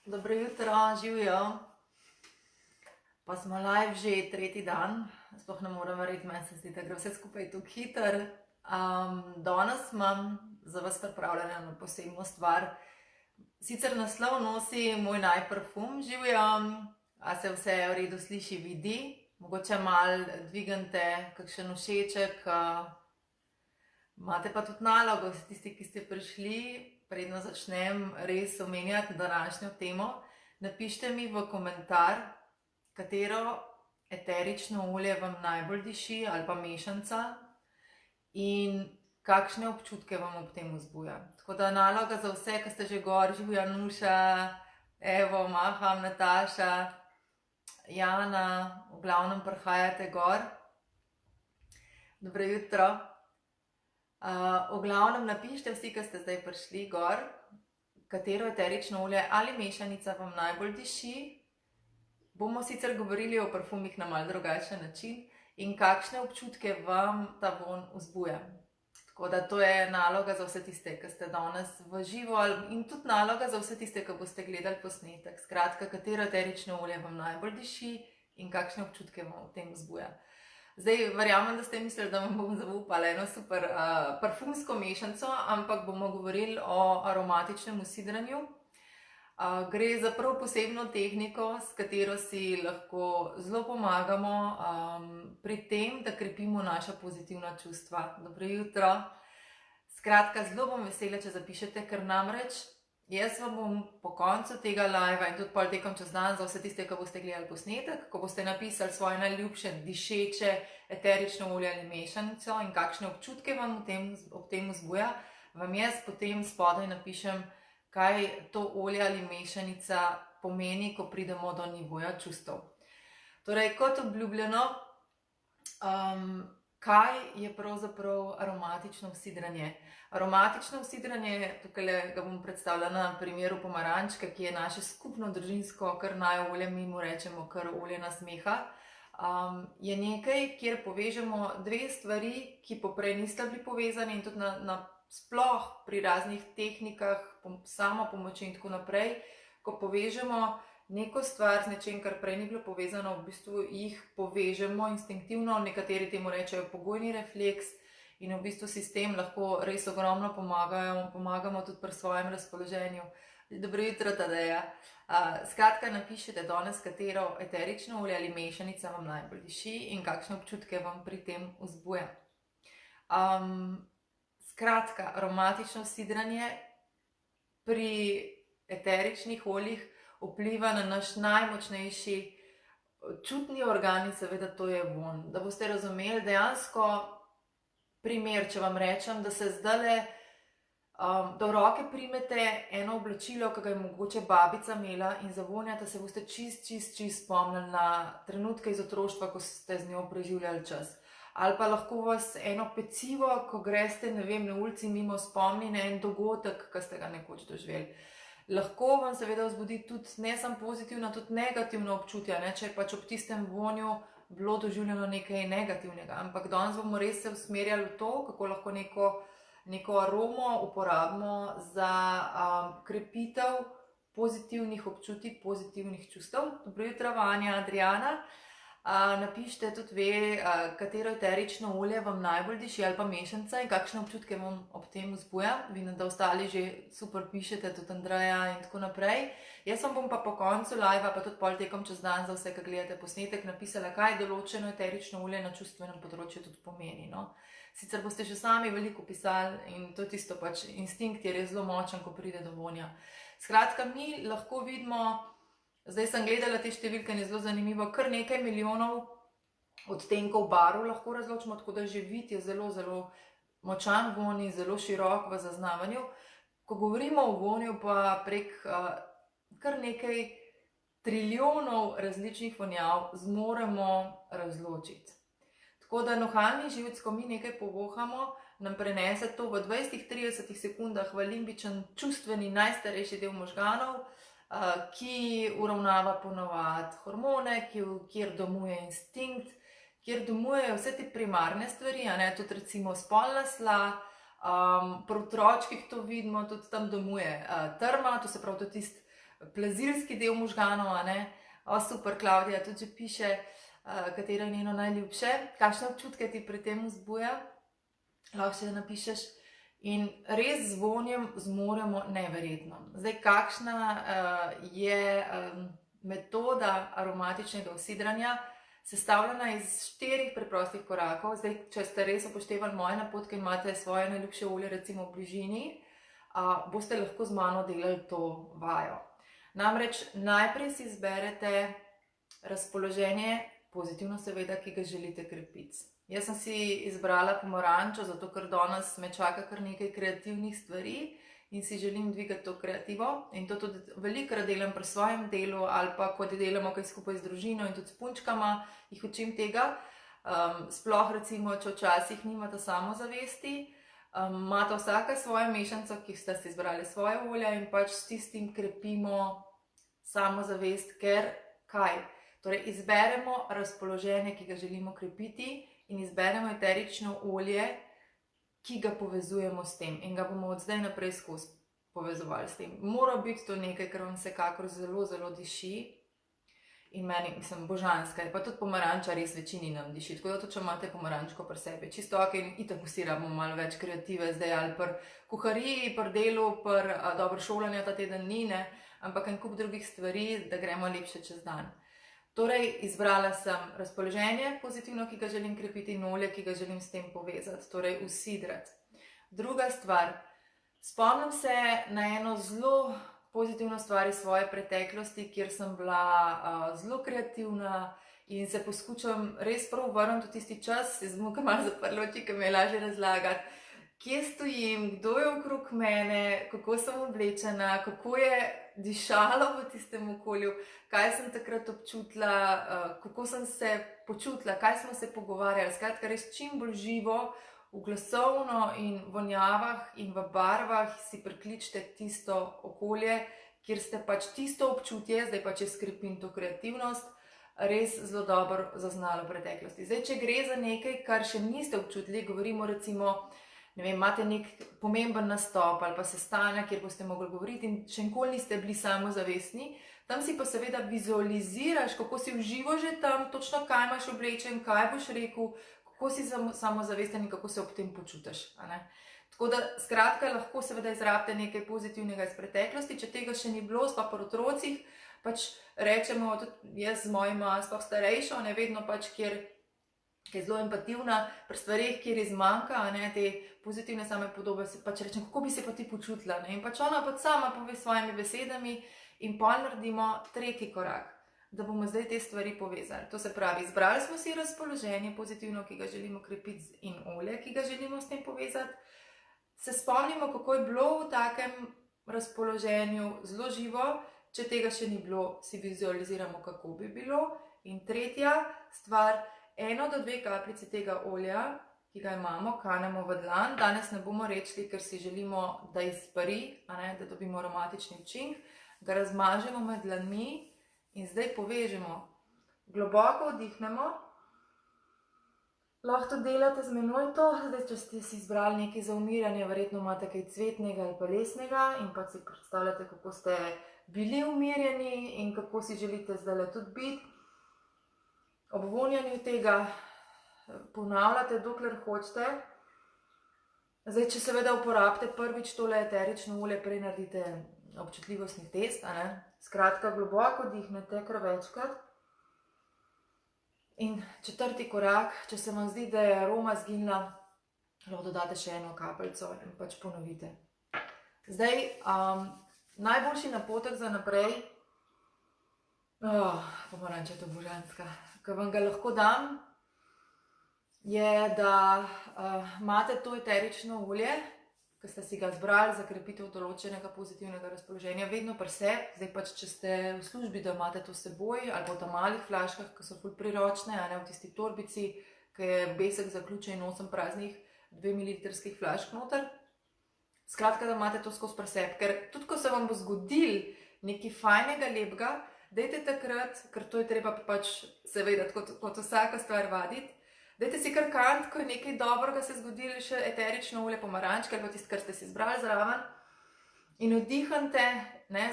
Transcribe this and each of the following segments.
Dobro jutro, živijo. Pa smo live že tretji dan, sploh ne morem verjeti, meni se zdi, da gre vse skupaj tako hitro. Danes imam za vas pripravljeno eno posebno stvar. Sicer naslov nosi moj najparfum, živijo, a se vse v redu sliši, vidi. Mogoče malo dvignete kakšen všeček, imate pa tudi nalogo, vsi tisti, ki ste prišli, predno začnem res omenjati današnjo temo. Napišite mi v komentar, katero eterično olje vam najbolj diši ali pa mešanca in kakšne občutke vam ob tem vzbuja. Tako da naloga za vse, ki ste že gor, Živja, Nuša, Evo, Maham, Nataša, Jana, v glavnem prihajate gor. Dobro jutro. V glavnem napišite vsi, ki ste zdaj prišli gor, katero eterično olje ali mešanica vam najbolj diši. Bomo sicer govorili o parfumih na malo drugačen način in kakšne občutke vam ta vonj vzbuja. Tako da to je naloga za vse tiste, ki ste danes v živo, in tudi naloga za vse tiste, ki boste gledali posnetek. Skratka, katero eterično olje vam najbolj diši in kakšne občutke vam v tem vzbuja. Zdaj, verjamem, da ste mislili, da vam bom zaupala eno super parfumsko mešanco, ampak bomo govorili o aromatičnem usidranju. Gre za prav posebno tehniko, s katero si lahko zelo pomagamo pri tem, da krepimo naša pozitivna čustva. Dobro jutro. Skratka, zelo bom vesela, če zapišete, ker namreč jaz vam bom po koncu tega live in tudi pol tekom čez dan za vse tiste, ki boste gledali posnetek, ko boste napisali svoje najljubše dišeče eterično olje ali mešanico in kakšne občutke vam ob tem vzbuja, vam jaz potem spodaj napišem, kaj to olje ali mešanica pomeni, ko pridemo do nivoja čustev. Torej, kot obljubljeno, kaj je pravzaprav aromatično usidranje? Aromatično usidranje, tukaj ga bom predstavila na primeru pomarančka, ki je naše skupno družinsko kar najolje, mi mu rečemo kar olje nasmeha, je nekaj, kjer povežemo dve stvari, ki poprej nista bili povezani in tudi sploh pri raznih tehnikah, samopomoči in tako naprej, ko povežemo neko stvar z nečem, kar prej ni bilo povezano, v bistvu jih povežemo instinktivno, nekateri temu rečejo pogojni refleks in v bistvu si s tem lahko res ogromno pomagamo tudi pri svojem razpoloženju. Dobro jutro, Tadeja. Skratka, napišite danes, katero eterično olje ali mešanica vam najbolj diši in kakšne občutke vam pri tem vzbuja. Skratka, aromatično usidranje pri eteričnih oljih vpliva na naš najmočnejši čutni organ in seveda to je vonj. Da boste razumeli dejansko primer, če vam rečem, da se zdajle da v roke primete eno oblačilo, ki ga je mogoče babica imela in zavonjate, se boste čist spomnili na trenutke iz otroštva, ko ste z njo preživljali čas. Ali pa lahko vas eno pecivo, ko greste, ne vem, na ulici mimo, spomni na en dogodek, ki ste ga nekoč doživeli. Lahko vam seveda vzbudi tudi ne samo pozitivno, tudi negativno občutje, če je pač ob tistem vonju bilo doživljeno nekaj negativnega. Ampak danes bomo res se usmerjali v to, kako lahko neko aromo uporabimo za krepitev pozitivnih občutij, pozitivnih čustev. Dobro jutro, Vanja, Adriana. Napišite tudi ve, katero eterično olje vam najbolj diši ali pa mešanca in kakšne občutke vam ob tem vzbuja. Vidim, da ostali že super pišete, tudi Andreja in tako naprej. Jaz vam bom pa po koncu live, pa tudi pol tekom čez dan za vse, ki gledate posnetek, napisala, kaj določeno eterično olje na čustvenem področju tudi pomeni. Sicer boste še sami veliko pisali in to je tisto pač, instinkt je res zelo močen, ko pride do vonja. Skratka, mi lahko vidimo, zdaj sem gledala te številke in je zelo zanimivo, kar nekaj milijonov odtenkov barv lahko razločimo, tako da že vid je zelo močan vonj, zelo širok v zaznavanju. Ko govorimo o vonju, pa prek kar nekaj trilijonov različnih vonjav zmoremo razločiti. Tako da nohalni živec, ko mi nekaj povohamo, nam prenese to v 20-30 sekundah v limbičen čustveni najstarejši del možganov, ki uravnava ponovadi hormone, kjer domuje instinkt, kjer domujejo vse te primarne stvari, tudi recimo spolna sla, pri otročkih to vidimo, tudi tam domuje trma, to se pravi tudi tisti plazilski del možganov, a ne. O, super, Klavdija tudi že piše, katero je njeno najljubše. Kakšne občutke ti pri tem vzbuja? Lahko še napišeš. In res z vonjem zmoremo neverjetno. Zdaj, kakšna je metoda aromatičnega usidranja? Sestavljena iz 4 preprostih korakov. Zdaj, če ste res upoštevali moje napotke in imate svoje najljubše olje recimo v bližini, boste lahko z mano delali to vajo. Namreč najprej si izberete razpoloženje, pozitivno seveda, ki ga želite krepiti. Jaz sem si izbrala pomarančo, zato ker danes me čaka kar nekaj kreativnih stvari in si želim dvigati to kreativo. In to tudi velikokrat delam pri svojem delu ali pa ko delamo kaj skupaj z družino in tudi s punčkama, jih učim tega. Sploh recimo, če včasih nimate samozavesti, imate vsaka svojo mešanico, ki ste si izbrali svoje olja in pač s tistim krepimo samozavest, ker kaj? Torej, izberemo razpoloženje, ki ga želimo krepiti in izberemo eterično olje, ki ga povezujemo s tem in ga bomo od zdaj naprej skozi povezovali s tem. Mora biti to nekaj, kar vam vsekakor zelo, zelo diši in meni, mislim, božanska je, pa tudi pomaranča res večini nam diši, tako da tudi, če imate pomarančko pri sebi, čisto ok, itak vsi rabimo malo več kreative zdaj ali pri kuhariji, pri delu, pri dobro šolanja ta teden ni, ne, ampak en kup drugih stvari, da gremo lepše čez dan. Torej, izbrala sem razpoloženje pozitivno, ki ga želim krepiti in olje, ki ga želim s tem povezati, torej usidrati. Druga stvar, spomnim se na eno zelo pozitivno stvar iz svoje preteklosti, kjer sem bila zelo kreativna in se poskušam res prav vrniti v tisti čas, jaz bom kar malo zaprla oči, ker mi je lažje razlagati, kje stojim, kdo je okrog mene, kako sem oblečena, kako je dišalo v tistem okolju, kaj sem takrat občutila, kako sem se počutila, kaj smo se pogovarjali. Skratka, res čim bolj živo, v glasovno in vonjavah in v barvah si prikličite tisto okolje, kjer ste pač tisto občutje, zdaj pa če skrepim to kreativnost, res zelo dobro zaznali v preteklosti. Zdaj, če gre za nekaj, kar še niste občutili, govorimo recimo, ne vem, imate nek pomemben nastop ali pa sestanek, kjer boste mogli govoriti in še nikoli niste bili samozavestni, tam si pa seveda vizualiziraš, kako si v živo že tam, točno kaj imaš oblečen, kaj boš rekel, kako si samozavesten in kako se ob tem počutiš. Tako da, skratka, lahko seveda izrabite nekaj pozitivnega iz preteklosti, če tega še ni bilo, sploh pri otrocih, pač rečemo, tudi jaz z mojima sploh starejšo, vedno pač, kjer je zelo empativna, pri stvarih, kjer izmanjka, te pozitivne same podobe, se pač rečem, kako bi se pa ti počutila, in pač ona pač sama pove s svojimi besedami in pol naredimo tretji korak, da bomo zdaj te stvari povezali. To se pravi, izbrali smo si razpoloženje pozitivno, ki ga želimo krepiti in olje, ki ga želimo s tem povezati, se spomnimo, kako je bilo v takem razpoloženju zelo živo, če tega še ni bilo, si vizualiziramo, kako bi bilo. In tretja stvar, 1 do 2 kapljice tega olja, ki ga imamo, kanemo v dlan. Danes ne bomo rečli, ker si želimo, da izpari, da dobimo aromatični učink. Ga razmažemo med dlanmi in zdaj povežemo. Globoko vdihnemo. Lahko to delate z menoj to. Zdaj, če ste si izbrali nekaj za umirjanje, verjetno imate kaj cvetnega ali pa lesnega in pa si predstavljate, kako ste bili umirjeni in kako si želite zdaj tudi biti. Ob vonjanju tega ponavljate, dokler hočete. Zdaj, če seveda uporabite prvič tole eterično olje, prej naredite občutljivostni test, Skratka, globoko dihnete kar večkrat. In četrti korak, če se vam zdi, da je aroma zginila, lahko dodate še 1 kapljico in pač ponovite. Zdaj, najboljši napotek za naprej, pomaranča je to božanska, ki vam ga lahko dam, je, da imate to eterično olje, ki ste si ga zbrali za krepitev določenega pozitivnega razpoloženja, vedno pri sebi. Zdaj pač, če ste v službi, da imate to s seboj, ali pa v tam malih flaškah, ki so ful priročne, v tisti torbici, ki je besek zaključen in 8 praznih 2 mililitrskih flašk noter. Skratka, da imate to skozi pri sebi, ker tudi, ko se vam bo zgodil nekaj fajnega, lepega, dajte takrat, ker to je treba pač seveda, kot vsaka stvar vaditi, dajte si kar kant, ko je nekaj dobrega se zgodilo, še eterično olje pomarančke ali pa tisto, kar ste si izbrali zraven in vdihnite,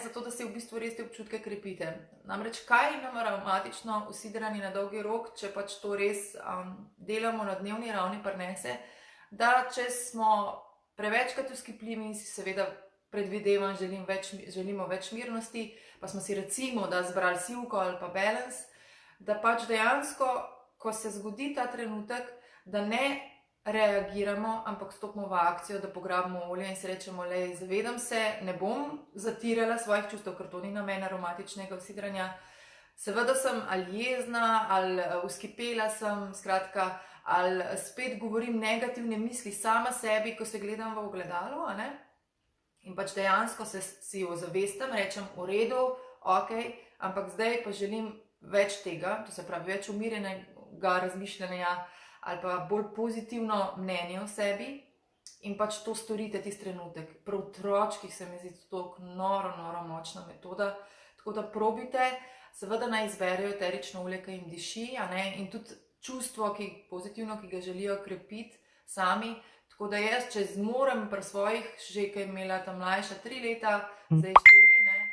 zato da si v bistvu res te občutke krepite. Namreč, kaj nam aromatično usidranje na dolgi rok, če pač to res delamo na dnevni ravni, prinese, da če smo prevečkrat vzkipljivi in si seveda predvidevam, želimo več mirnosti, pa smo si recimo da zbrali sivko ali pa balance, da pač dejansko, ko se zgodi ta trenutek, da ne reagiramo, ampak stopimo v akcijo, da pograbimo olje in si rečemo, lej, zavedam se, ne bom zatirala svojih čustev, ker to ni namen aromatičnega usidranja. Seveda sem ali jezna, ali vzkipela sem, skratka, ali spet govorim negativne misli sama sebi, ko se gledam v ogledalo, in pač dejansko si ozavestim, rečem, v redu, ok, ampak zdaj pa želim več tega, to se pravi več umirjenega razmišljanja ali pa bolj pozitivno mnenje o sebi in pač to storite tisti trenutek. Pri otročkih se mi zdi to noro močna metoda, tako da probite, seveda naj izberejo eterično olje, ki jim diši, in tudi čustvo, pozitivno, ki ga želijo krepiti sami. Tako da jaz, če zmorem pri svojih, že kaj imela ta mlajša 3 leta, zdaj 4,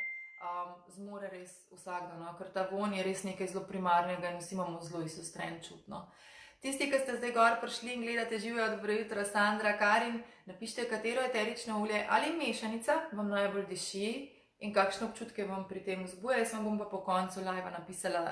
zmore res vsakdo, ker ta vonj je res nekaj zelo primarnega in vsi imamo zelo izostren čut. Tisti, ki ste zdaj gor prišli in gledate Živjo, dobro jutro, Sandra, Karin, napište, katero eterično olje ali mešanica vam najbolj diši in kakšne občutke vam pri tem vzbuja. Jaz vam bom pa po koncu live napisala,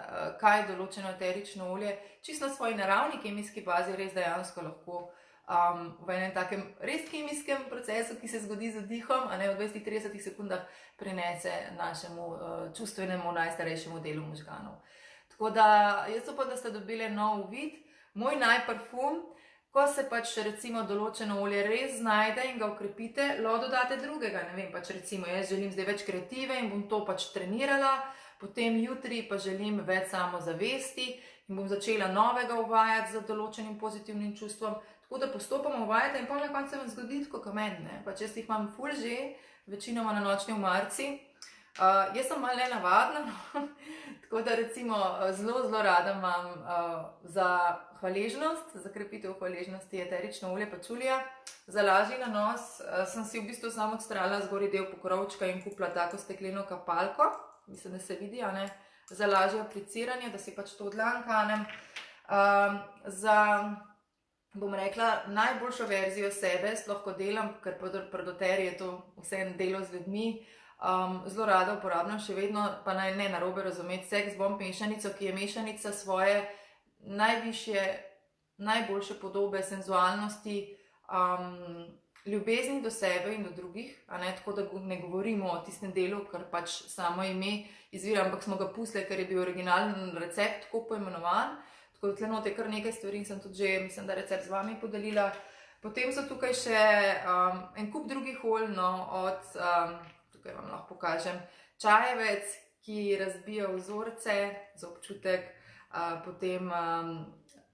kaj določeno eterično olje, čisto na svoji naravni kemijski bazi, res dejansko lahko v enem takem res kemijskem procesu, ki se zgodi z vdihom, v 20-30 sekundah prinese našemu čustvenemu najstarejšemu delu možganov. Tako da jaz upam, da ste dobili nov uvid. Moj najparfum, ko se pač recimo določeno olje res znajde in ga ukrepite, lahko dodate drugega, ne vem, pač recimo jaz želim zdaj več kreative in bom to pač trenirala, potem jutri pa želim več samozavesti in bom začela novega uvajati z določenim pozitivnim čustvom, tako da postopoma uvajate in pa na koncu se vam zgodi tako kamen, pač jaz jih imam ful že, večinoma na nočni umarci. Jaz sem malo nenavadna, tako da recimo zelo rada imam za hvaležnost, za krepitev hvaležnosti eterično olje pačulija. Za lažji nanos sem si v bistvu samo odstrala zgoraj del pokrovčka in kupila tako stekleno kapalko, mislim, da se vidi, za lažje apliciranje, da si pač to odlankanem. Za, bom rekla, najboljšo verzijo sebe, sploh ko delam, ker pri doTERRI je to vseeno delo z ljudmi, zelo rada uporabljam še vedno, pa naj ne narobe razumeti, Sex Bomb mešanico, ki je mešanica svoje najvišje, najboljše podobe senzualnosti, ljubezni do sebe in do drugih, tako da ne govorimo o tistem delu, kar pač samo ime izvira, ampak smo ga pustili, ker je bil originalen recept tako poimenovan, tako da tle note kar nekaj stvari sem tudi že, mislim, da recept z vami podelila. Potem so tukaj še en kup drugih olj, od tukaj vam lahko pokažem, čajevec, ki razbija vzorce za občutek, potem,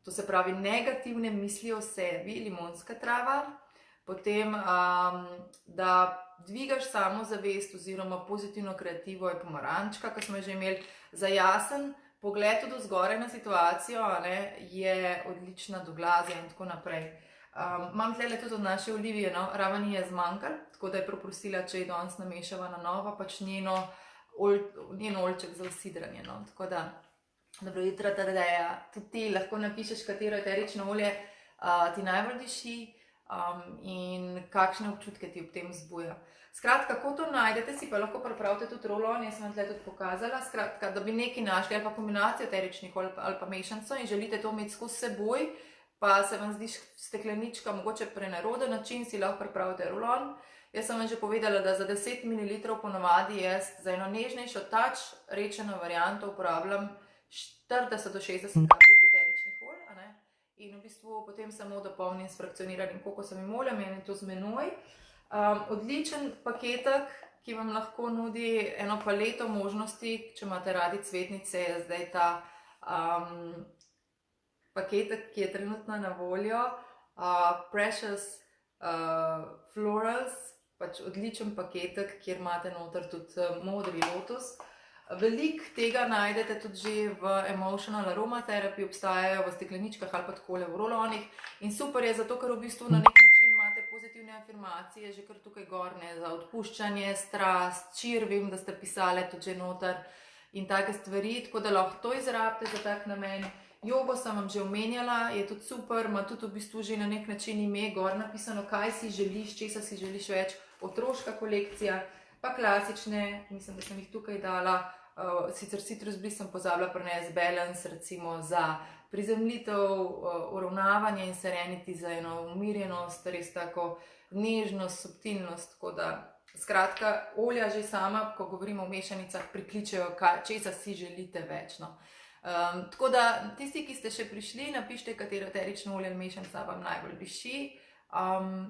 to se pravi, negativne misli o sebi, limonska trava, potem, da dvigaš samozavest oziroma pozitivno kreativo je pomarančka, ki smo že imeli, za jasen pogled od zgoraj na situacijo, je odlična doglazja in tako naprej. Imam tle tudi od naše Olivije, raven je zmanjkal, tako da je proprosila, če je danes namešava na novo, pač njen oljček za usidranje. Tako da, dobro jutro, Tadeja, tudi ti lahko napišeš, katero eterično olje ti najbolj diši in kakšne občutke ti ob tem vzbuja. Skratka, kako to najdete, si pa lahko pripravite tudi rolon, jaz sem vam tle tudi pokazala, skratka, da bi nekaj našli ali pa kombinacijo eteričnih olj ali pa mešanico in želite to imeti skozi seboj, pa se vam zdi steklenička mogoče preneroden način, si lahko pripravite rolon. Jaz sem vam že povedala, da za 10 ml ponovadi jaz za eno nežnejšo tač rečeno varianto uporabljam 40 do 60 kapljic eteričnih olj, in v bistvu potem samo dopolnim s frakcioniranim kokosovim oljem in to z menoj. Odličen paketek, ki vam lahko nudi eno paleto možnosti, če imate radi cvetnice, je zdaj ta paketek, ki je trenutno na voljo, Precious Florals, pač odličen paketek, kjer imate noter tudi modri lotus. Veliko tega najdete tudi že v Emotional Aromatherapy, obstajajo v stekleničkah ali pa takole v rolonih in super je zato, ker v bistvu na nek način imate pozitivne afirmacije afirmacije že kar tukaj gorne za odpuščanje, strast, čir, vem, da ste pisali tudi že noter in take stvari, tako da lahko to izrabite za tak namen. Jogo sem vam že omenjala, je tudi super, ima tudi v bistvu že na nek način ime gor napisano, kaj si želiš, česa si želiš več, otroška kolekcija, pa klasične, mislim, da sem jih tukaj dala, sicer Citrus Bliss sem pozabila prinesti Balance, recimo za prizemljitev, uravnavanje in serenity za eno umirjenost, res tako nežnost, subtilnost, tako da skratka, olja že sama, ko govorimo o mešanicah, prikličejo, česa si želite več, no. Tako da, tisti, ki ste še prišli, napišite, katero eterično olje mešanca vam najbolj diši.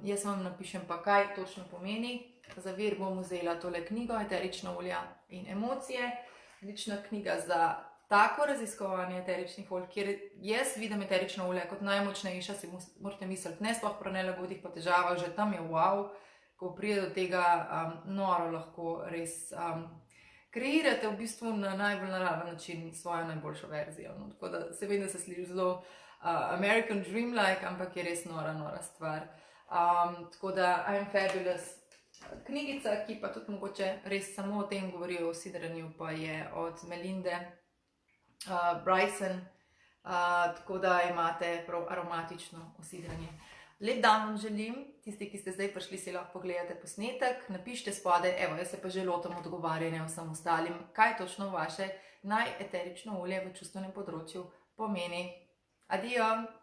Jaz vam napišem pa, kaj točno pomeni. Za vir bom vzela tole knjigo, Eterična olja in emocije. Odlična knjiga za tako raziskovanje eteričnih olj, kjer jaz vidim eterično olje kot najmočnejša, si morate misliti, ne sploh pri nelagodih pa težavah, že tam je wow, ko pride do tega, noro lahko res kreirate v bistvu na najbolj naraven način svojo najboljšo verzijo. No, tako da se vem, da se sliši zelo American Dream-like, ampak je res nora stvar. Tako da I'm Fabulous. Knjigica, ki pa tudi mogoče res samo o tem govori, o sidranju, pa je od Melinde Bryson, tako da imate prav aromatično osidranje. Lep dan vam želim, tisti, ki ste zdaj prišli, si lahko pogledate posnetek, napišite spode, evo, jaz se pa že lotam odgovarjanja vsem ostalim, kaj točno vaše najeterično olje v čustvenem področju pomeni. Adijo!